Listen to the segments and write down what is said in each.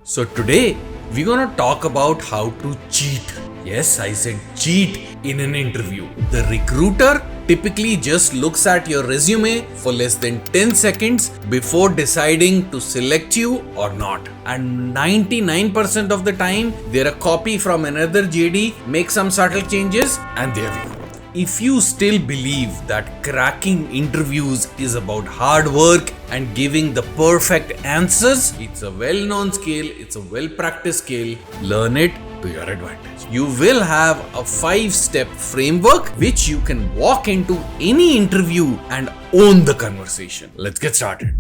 So today we're gonna talk about how to cheat. Yes, I said cheat in an interview. The recruiter typically just looks at your resume for less than 10 seconds before deciding to select you or not. And 99% of the time, they're a copy from another JD, make some subtle changes, and there we go. If you still believe that cracking interviews is about hard work and giving the perfect answers, it's a well-known skill, it's a well-practiced skill. Learn it to your advantage. You will have a 5-step framework which you can walk into any interview and own the conversation. Let's get started.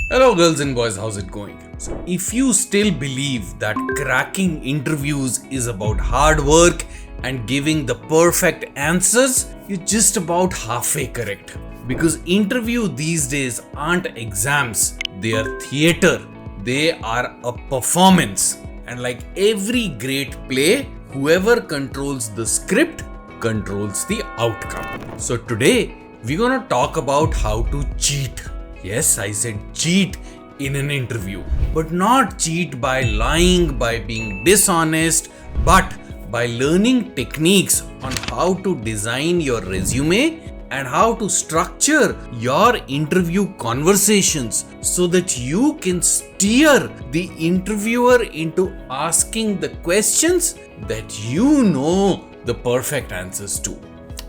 Hello girls and boys, how's it going? So if you still believe that cracking interviews is about hard work and giving the perfect answers, you're just about halfway correct. Because interview these days aren't exams, they are theater. They are a performance. And like every great play, whoever controls the script controls the outcome. So today, we're gonna talk about how to cheat. Yes, I said cheat in an interview. But not cheat by lying, by being dishonest, but by learning techniques on how to design your resume and how to structure your interview conversations so that you can steer the interviewer into asking the questions that you know the perfect answers to.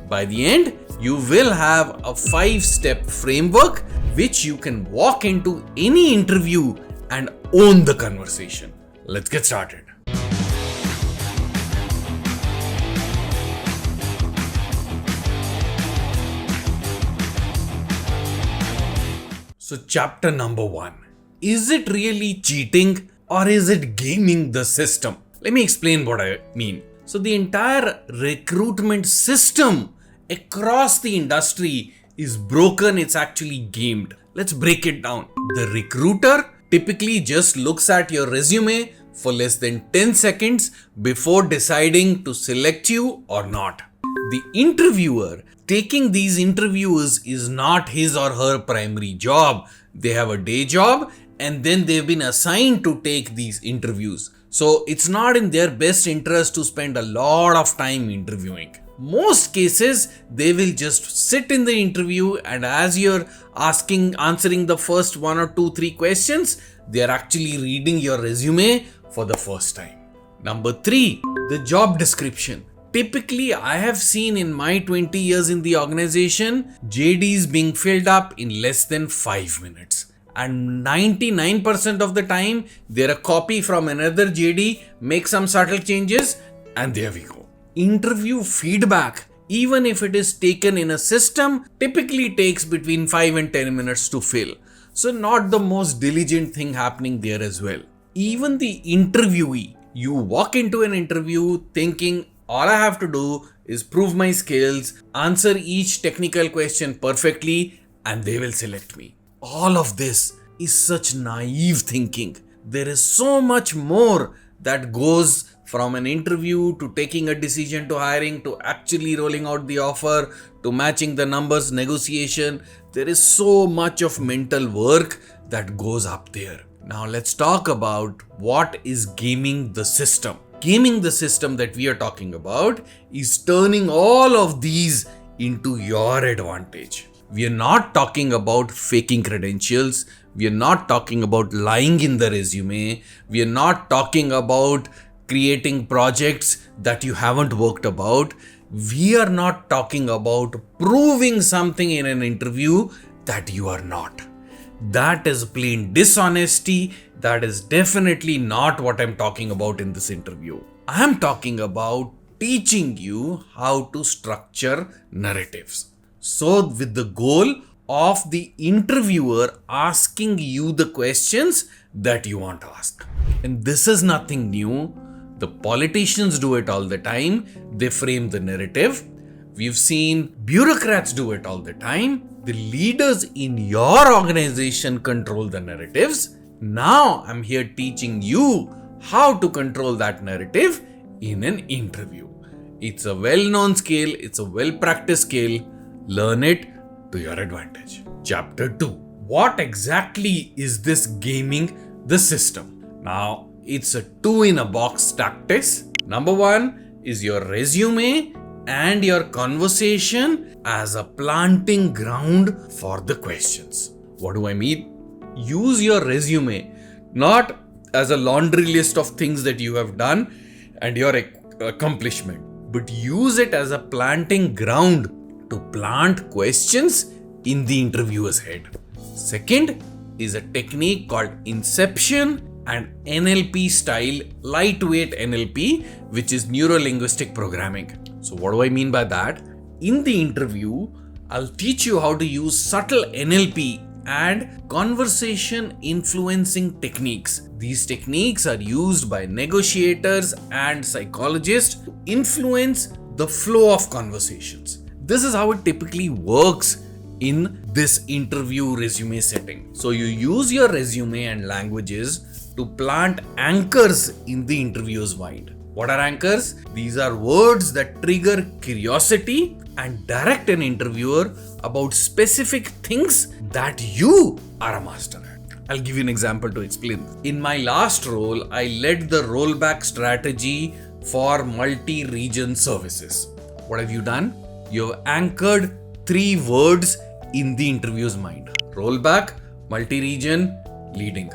By the end, you will have a 5-step framework which you can walk into any interview and own the conversation. Let's get started. So chapter number 1. Is it really cheating or is it gaming the system? Let me explain what I mean. So the entire recruitment system across the industry is broken, it's actually gamed. Let's break it down. The recruiter typically just looks at your resume for less than 10 seconds before deciding to select you or not. The interviewer taking these interviews is not his or her primary job. They have a day job and then they've been assigned to take these interviews. So it's not in their best interest to spend a lot of time interviewing. Most cases, they will just sit in the interview and as you're answering the first 1 or 2, 3 questions, they're actually reading your resume for the first time. Number 3, the job description. Typically, I have seen in my 20 years in the organization, JDs being filled up in less than 5 minutes. And 99% of the time, they're a copy from another JD, make some subtle changes, and there we go. Interview feedback, even if it is taken in a system, typically takes between 5 and 10 minutes to fill. So not the most diligent thing happening there as well. Even the interviewee, you walk into an interview thinking, all I have to do is prove my skills, answer each technical question perfectly, and they will select me. All of this is such naive thinking. There is so much more that goes from an interview to taking a decision to hiring to actually rolling out the offer to matching the numbers, negotiation. There is so much of mental work that goes up there. Now let's talk about what is gaming the system. Gaming the system that we are talking about is turning all of these into your advantage. We are not talking about faking credentials. We are not talking about lying in the resume. We are not talking about creating projects that you haven't worked about. We are not talking about proving something in an interview that you are not. That is plain dishonesty. That is definitely not what I'm talking about in this interview. I'm talking about teaching you how to structure narratives. So with the goal of the interviewer asking you the questions that you want to ask. And this is nothing new. The politicians do it all the time. They frame the narrative. We've seen bureaucrats do it all the time. The leaders in your organization control the narratives. Now I'm here teaching you how to control that narrative in an interview. It's a well-known skill. It's a well-practiced skill. Learn it to your advantage. Chapter 2. What exactly is this gaming the system? Now, It's a two in a box tactics. Number one is your resume and your conversation as a planting ground for the questions. What do I mean? Use your resume not as a laundry list of things that you have done and your accomplishment, but use it as a planting ground to plant questions in the interviewer's head. Second is a technique called Inception and NLP style, lightweight NLP, which is neuro-linguistic programming. So what do I mean by that? In the interview, I'll teach you how to use subtle NLP and conversation influencing techniques. These techniques are used by negotiators and psychologists to influence the flow of conversations. This is how it typically works in this interview resume setting. So you use your resume and languages to plant anchors in the interviewer's mind. What are anchors? These are words that trigger curiosity and direct an interviewer about specific things that you are a master at. I'll give you an example to explain. In my last role, I led the rollback strategy for multi-region services. What have you done? You have anchored 3 words in the interviewer's mind. Rollback, multi-region, leading.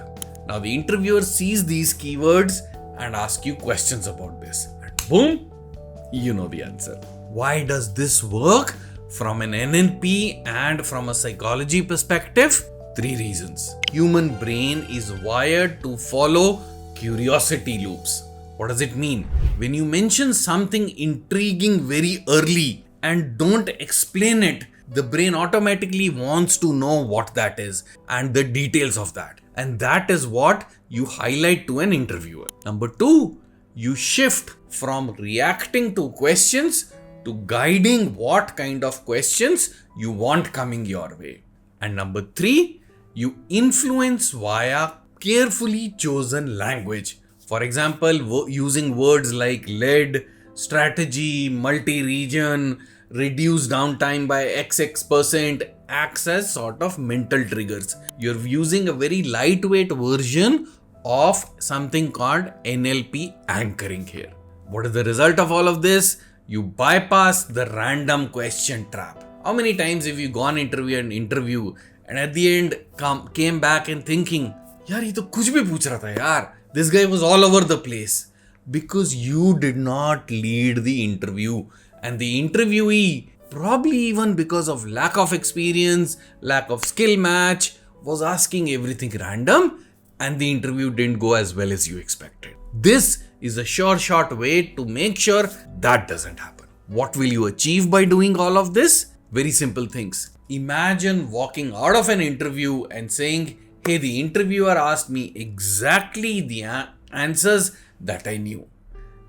Now the interviewer sees these keywords and asks you questions about this. And boom, you know the answer. Why does this work from an NLP and from a psychology perspective? 3 reasons. Human brain is wired to follow curiosity loops. What does it mean? When you mention something intriguing very early and don't explain it, the brain automatically wants to know what that is and the details of that. And that is what you highlight to an interviewer. Number 2, you shift from reacting to questions to guiding what kind of questions you want coming your way. And number 3, you influence via carefully chosen language. For example, using words like lead, strategy, multi-region, reduce downtime by XX% acts as sort of mental triggers. You're using a very lightweight version of something called NLP anchoring here. What is the result of all of this? You bypass the random question trap. How many times have you gone interview and at the end came back and thinking, yaar, ye to kuch bhi pooch raha tha yaar. This guy was all over the place. Because you did not lead the interview. And the interviewee, probably even because of lack of experience, lack of skill match, was asking everything random and the interview didn't go as well as you expected. This is a short way to make sure that doesn't happen. What will you achieve by doing all of this? Very simple things. Imagine walking out of an interview and saying, hey, the interviewer asked me exactly the answers that I knew.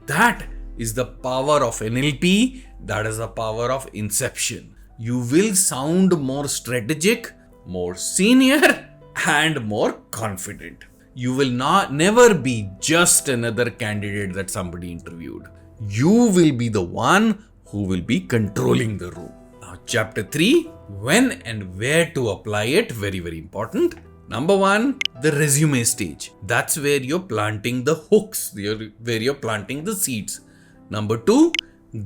That is the power of NLP. That is the power of Inception. You will sound more strategic, more senior, and more confident. You will never be just another candidate that somebody interviewed. You will be the one who will be controlling the room. Now, chapter 3, when and where to apply it, very, very important. Number 1, the resume stage. That's where you're planting the hooks, where you're planting the seeds. Number 2,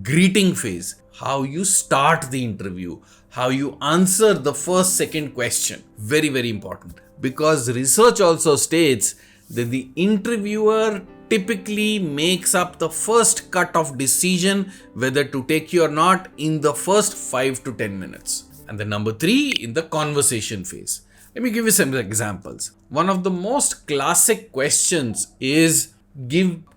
greeting phase. How you start the interview, how you answer the first, second question. Very, very important. Because research also states that the interviewer typically makes up the first cut of decision whether to take you or not in the first 5 to 10 minutes. And then number 3, in the conversation phase. Let me give you some examples. One of the most classic questions is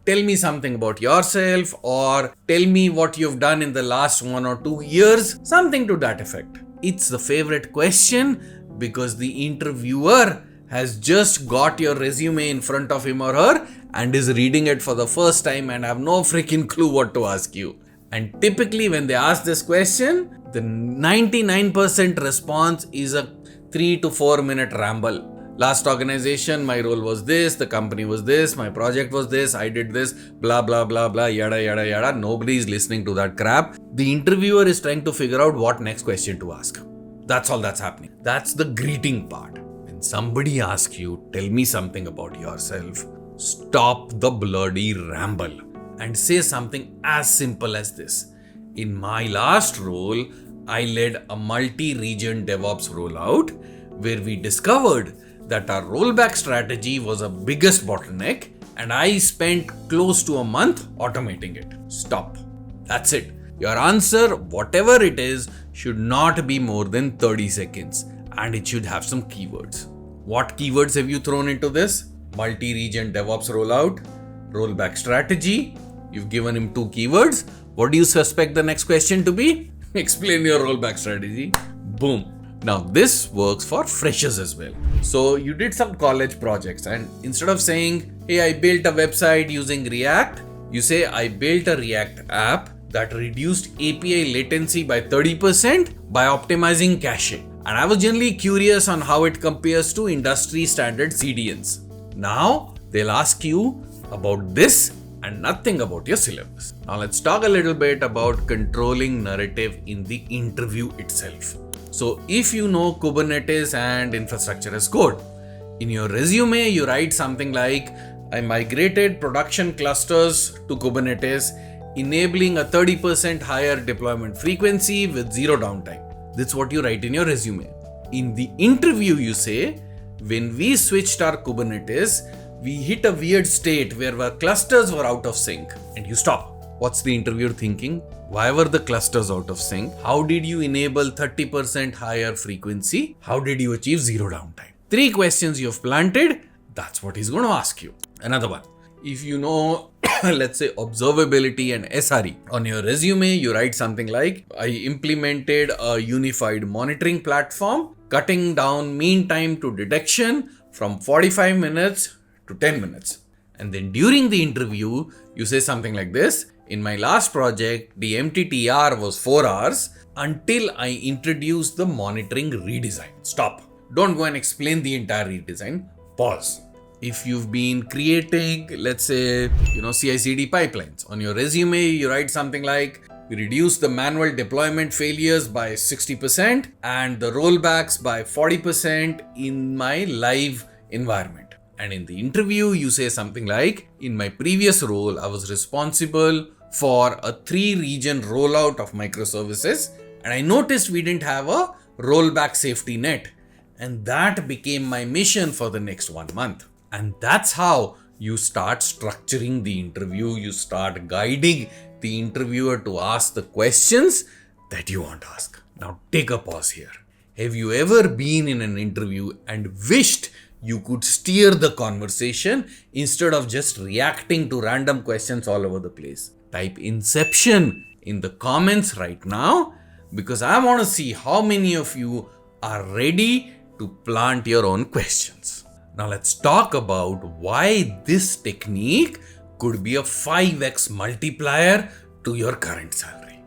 tell me something about yourself, or tell me what you've done in the last 1 or 2 years, something to that effect. It's the favorite question because the interviewer has just got your resume in front of him or her and is reading it for the first time and have no freaking clue what to ask you. And typically when they ask this question, the 99% response is a 3 to 4 minute ramble. Last organization, my role was this, the company was this, my project was this, I did this, blah, blah, blah, blah, yada, yada, yada. Nobody is listening to that crap. The interviewer is trying to figure out what next question to ask. That's all that's happening. That's the greeting part. When somebody asks you, tell me something about yourself, Stop the bloody ramble and say something as simple as this. In my last role, I led a multi-region DevOps rollout where we discovered that our rollback strategy was a biggest bottleneck and I spent close to a month automating it. Stop. That's it. Your answer, whatever it is, should not be more than 30 seconds and it should have some keywords. What keywords have you thrown into this? Multi-region DevOps rollout, rollback strategy. You've given him 2 keywords. What do you suspect the next question to be? Explain your rollback strategy. Boom. Now this works for freshers as well. So you did some college projects and instead of saying, hey, I built a website using React, you say, I built a React app that reduced API latency by 30% by optimizing cache. And I was generally curious on how it compares to industry standard CDNs. Now they'll ask you about this and nothing about your syllabus. Now let's talk a little bit about controlling narrative in the interview itself. So if you know Kubernetes and infrastructure as code, in your resume you write something like, I migrated production clusters to Kubernetes, enabling a 30% higher deployment frequency with 0 downtime. That's what you write in your resume. In the interview you say, when we switched our Kubernetes, we hit a weird state where our clusters were out of sync, and you stop. What's the interviewer thinking? Why were the clusters out of sync? How did you enable 30% higher frequency? How did you achieve 0 downtime? 3 questions you've planted, that's what he's going to ask you. Another one. If you know, let's say observability and SRE, on your resume, you write something like, I implemented a unified monitoring platform, cutting down mean time to detection from 45 minutes to 10 minutes. And then during the interview, you say something like this. In my last project, the MTTR was 4 hours until I introduced the monitoring redesign. Stop. Don't go and explain the entire redesign. Pause. If you've been creating, let's say, CI/CD pipelines, on your resume, you write something like, we reduced the manual deployment failures by 60% and the rollbacks by 40% in my live environment. And in the interview, you say something like, in my previous role, I was responsible for a 3-region rollout of microservices. And I noticed we didn't have a rollback safety net. And that became my mission for the next 1 month. And that's how you start structuring the interview. You start guiding the interviewer to ask the questions that you want to ask. Now take a pause here. Have you ever been in an interview and wished you could steer the conversation instead of just reacting to random questions all over the place? Type Inception in the comments right now because I want to see how many of you are ready to plant your own questions. Now let's talk about why this technique could be a 5x multiplier to your current salary.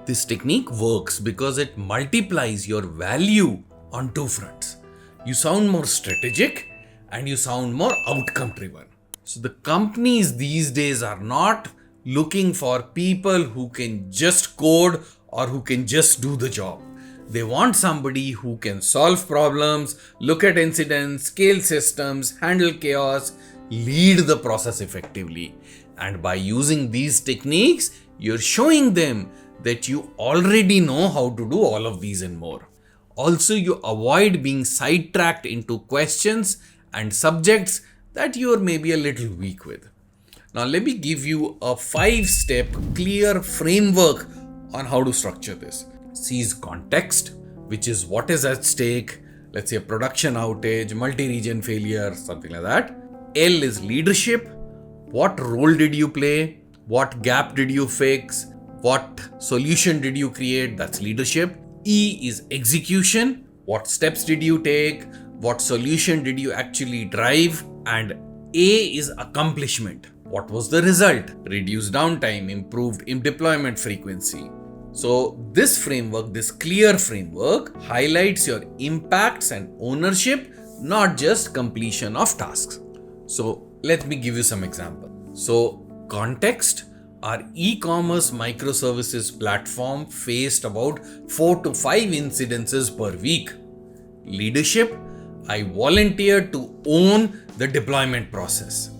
This technique works because it multiplies your value on 2 fronts. You sound more strategic and you sound more outcome driven. So the companies these days are not looking for people who can just code or who can just do the job. They want somebody who can solve problems, look at incidents, scale systems, handle chaos, lead the process effectively. And by using these techniques, you're showing them that you already know how to do all of these and more. Also, you avoid being sidetracked into questions and subjects that you're maybe a little weak with. Now, let me give you a 5-step clear framework on how to structure this. C is context, which is what is at stake, let's say a production outage, multi-region failure, something like that. L is leadership. What role did you play? What gap did you fix? What solution did you create? That's leadership. E is execution. What steps did you take? What solution did you actually drive? And A is accomplishment. What was the result? Reduced downtime, improved deployment frequency. So this framework, this clear framework, highlights your impacts and ownership, not just completion of tasks. So let me give you some examples. So context, our e-commerce microservices platform faced about 4 to 5 incidences per week. Leadership, I volunteered to own the deployment process.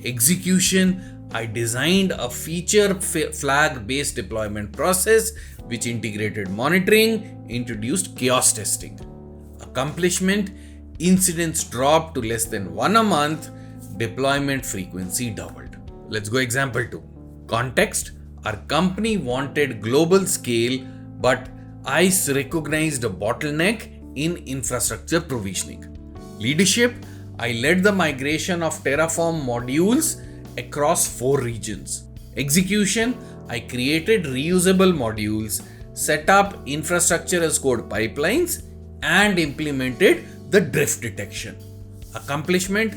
Execution, I designed a feature flag based deployment process which integrated monitoring, introduced chaos testing. Accomplishment, incidents dropped to less than 1 a month, deployment frequency doubled. Let's go example 2. Context, our company wanted global scale, but ICE recognized a bottleneck in infrastructure provisioning. Leadership, I led the migration of Terraform modules across 4 regions. Execution, I created reusable modules, set up infrastructure as code pipelines, and implemented the drift detection. Accomplishment,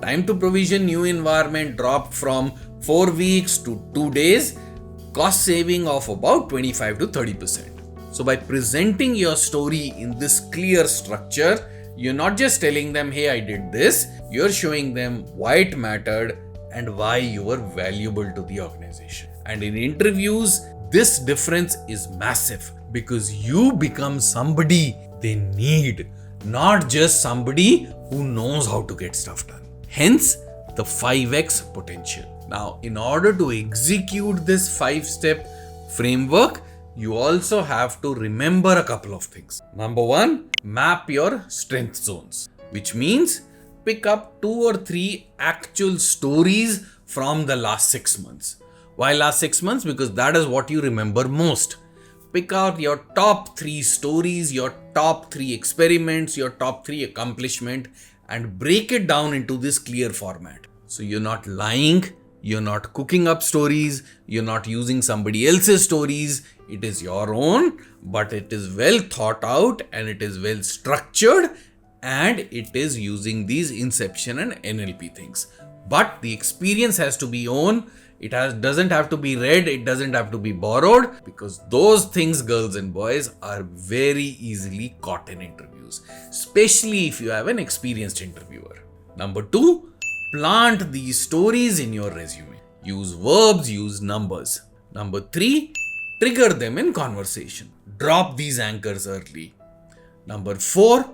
time to provision new environment dropped from 4 weeks to 2 days, cost saving of about 25 to 30%. So by presenting your story in this clear structure, you're not just telling them, hey, I did this, you're showing them why it mattered and why you were valuable to the organization. And in interviews, this difference is massive because you become somebody they need, not just somebody who knows how to get stuff done. Hence, the 5x potential. Now, in order to execute this 5-step framework, you also have to remember a couple of things. Number 1, map your strength zones, which means pick up 2 or 3 actual stories from the last 6 months. Why last 6 months? Because that is what you remember most. Pick out your top 3 stories, your top 3 experiments, your top 3 accomplishment, and break it down into this clear format. So you're not lying, you're not cooking up stories, you're not using somebody else's stories. It is your own, but it is well thought out and it is well structured and it is using these Inception and NLP things. But the experience has to be own. It doesn't have to be read, it doesn't have to be borrowed, because those things, girls and boys, are very easily caught in interviews, especially if you have an experienced interviewer. Number 2, plant these stories in your resume. Use verbs, use numbers. Number 3, trigger them in conversation. Drop these anchors early. Number 4,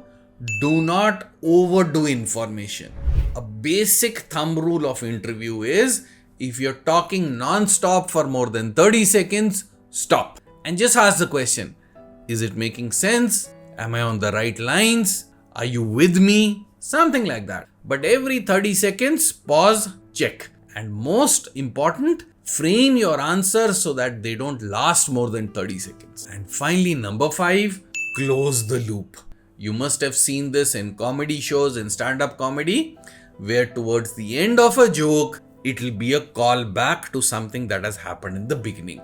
do not overdo information. A basic thumb rule of interview is, if you're talking non-stop for more than 30 seconds, stop. And just ask the question, is it making sense? Am I on the right lines? Are you with me? Something like that. But every 30 seconds, pause, check. And most important, frame your answers so that they don't last more than 30 seconds. And finally, number 5, close the loop. You must have seen this in comedy shows and stand-up comedy, where towards the end of a joke, it will be a call back to something that has happened in the beginning.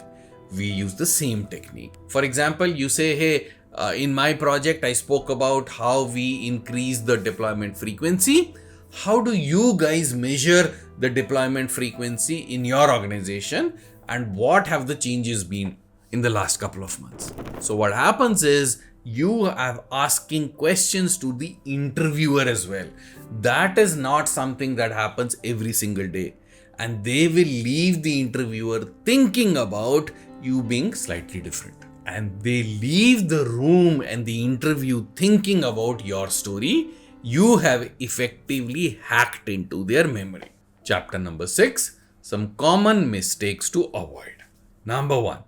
We use the same technique. For example, you say, hey, in my project, I spoke about how we increase the deployment frequency. How do you guys measure the deployment frequency in your organization? And what have the changes been in the last couple of months? So what happens is, you are asking questions to the interviewer as well. That is not something that happens every single day. And they will leave the interviewer thinking about you being slightly different. And they leave the room and the interview thinking about your story. You have effectively hacked into their memory. Chapter number 6, some common mistakes to avoid. Number 1,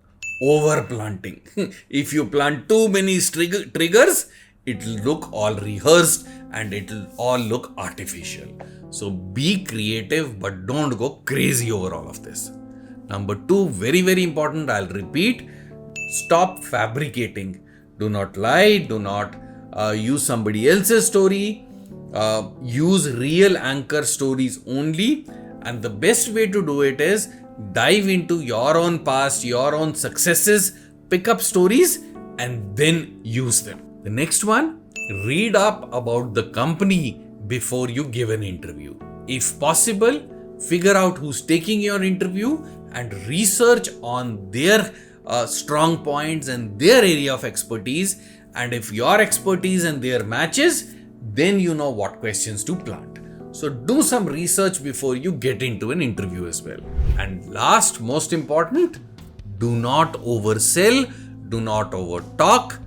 over-planting. If you plant too many triggers, it will look all rehearsed and it will all look artificial. So be creative, but don't go crazy over all of this. Number 2, very, very important, I'll repeat, stop fabricating. Do not lie, do not use somebody else's story. Use real anchor stories only. And the best way to do it is dive into your own past, your own successes, pick up stories and then use them. The next one, read up about the company before you give an interview. If possible, figure out who's taking your interview and research on their strong points and their area of expertise. And if your expertise and their matches, then you know what questions to plant. So do some research before you get into an interview as well. And last, most important, do not oversell, do not overtalk,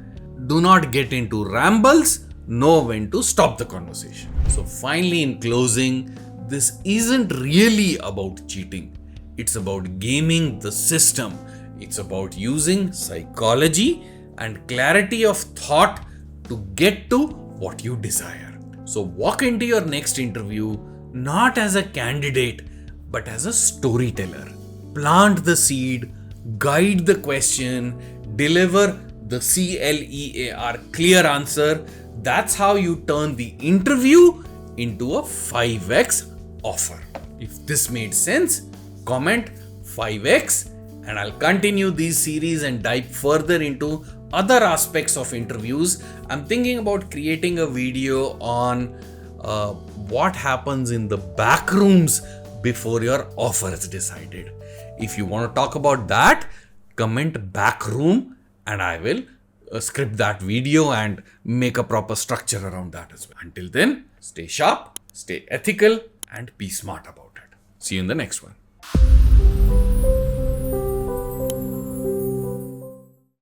do not get into rambles, know when to stop the conversation. So finally, in closing, this isn't really about cheating. It's about gaming the system. It's about using psychology and clarity of thought to get to what you desire. So walk into your next interview not as a candidate, but as a storyteller. Plant the seed, guide the question, deliver the CLEAR, clear answer. That's how you turn the interview into a 5x offer. If this made sense, comment 5x, and I'll continue these series and dive further into other aspects of interviews. I'm thinking about creating a video on what happens in the back rooms before your offer is decided. If you want to talk about that, comment back room and I will script that video and make a proper structure around that as well. Until then, stay sharp, stay ethical, and be smart about it. See you in the next one.